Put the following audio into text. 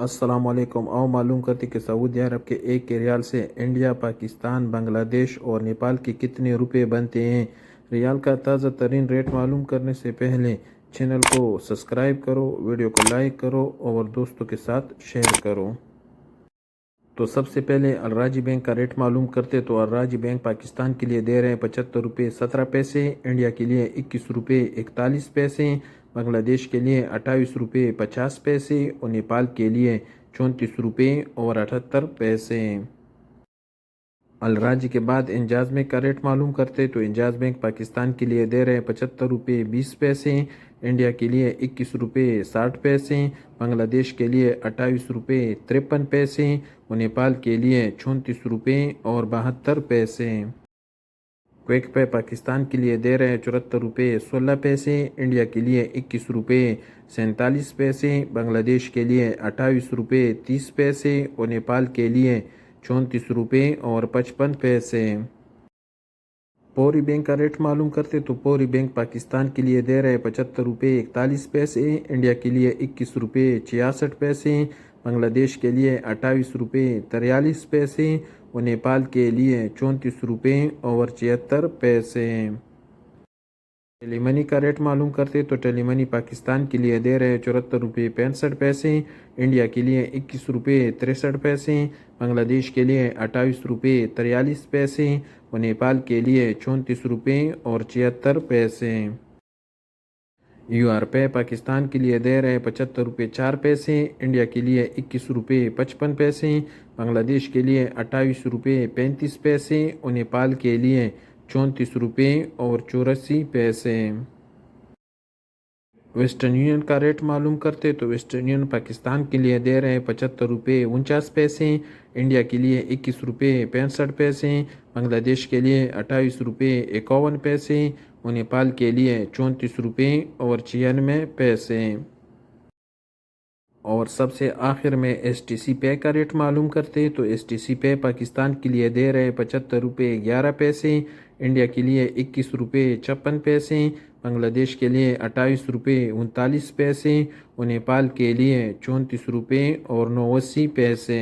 अस्सलाम वालेकुम। आओ मालूम करते कि सऊदी अरब के एक के रियाल से इंडिया, पाकिस्तान, बांग्लादेश और नेपाल के कितने रुपए बनते हैं। रियाल का ताज़ा तरीन रेट मालूम करने से पहले चैनल को सब्सक्राइब करो, वीडियो को लाइक करो और दोस्तों के साथ शेयर करो। तो सबसे पहले अलराजी बैंक का रेट मालूम करते तो अलराजी बैंक पाकिस्तान के लिए दे रहे हैं 75 रुपये 17 पैसे, इंडिया के लिए 21 रुपये 41 पैसे, बांग्लादेश के लिए 28 रुपये 50 पैसे और नेपाल के लिए 34 रुपये और 78 पैसे। अलराजी के बाद इंजाज बैंक का रेट मालूम करते तो इंजाज बैंक पाकिस्तान के लिए दे रहे हैं 75 रुपये 20 पैसे, इंडिया के लिए 21 रुपये 60 पैसे, बांग्लादेश के लिए 28 रुपये 53 पैसे और नेपाल के लिए 34 रुपये और 72 पैसे। क्विक पे पाकिस्तान के लिए दे रहे हैं 74 रुपये 16 पैसे, इंडिया के लिए 21 रुपये 47 पैसे, बांग्लादेश के लिए 28 रुपये 30 पैसे और नेपाल के लिए 34 रुपये और 55 पैसे। पौरी बैंक का रेट मालूम करते तो पौरी बैंक पाकिस्तान के लिए दे रहे हैं 75 रुपये 41 पैसे, इंडिया के लिए 21 रुपये 66 पैसे, बांग्लादेश के लिए 28 रुपये 43 पैसे और नेपाल के लिए 34 रुपये और 76 पैसे। टेलीमनी का रेट मालूम करते तो टेलीमनी पाकिस्तान के लिए दे रहे हैं 74 रुपये 65 पैसे, इंडिया के लिए 21 रुपये 63 पैसे, बांग्लादेश के लिए 28 रुपये 43 पैसे और नेपाल के लिए 34 रुपये और 76 पैसे। UR पे पाकिस्तान के लिए दे रहे हैं 75 रुपये 4 पैसे, इंडिया के लिए 21 रुपये 55 पैसे, बांग्लादेश के लिए 28 रुपये 35 पैसे और नेपाल के लिए 34 रुपये और 84 पैसे। वेस्टर्न यूनियन का रेट मालूम करते तो वेस्टर्न यूनियन पाकिस्तान के लिए दे रहे हैं 75 रुपये 49 पैसे, इंडिया के लिए 21 रुपये 65 पैसे, बांग्लादेश के लिए 28 रुपये 51 पैसे और नेपाल के लिए 34 रुपये और 96 पैसे। और सबसे आखिर में STC पे का रेट मालूम करते तो STC पे पाकिस्तान के लिए दे रहे हैं 75 रुपये 11 पैसे, इंडिया के लिए 21 रुपये 56 पैसे, बांग्लादेश के लिए 28 रुपये 39 पैसे और नेपाल के लिए 34 रुपये और 89 पैसे।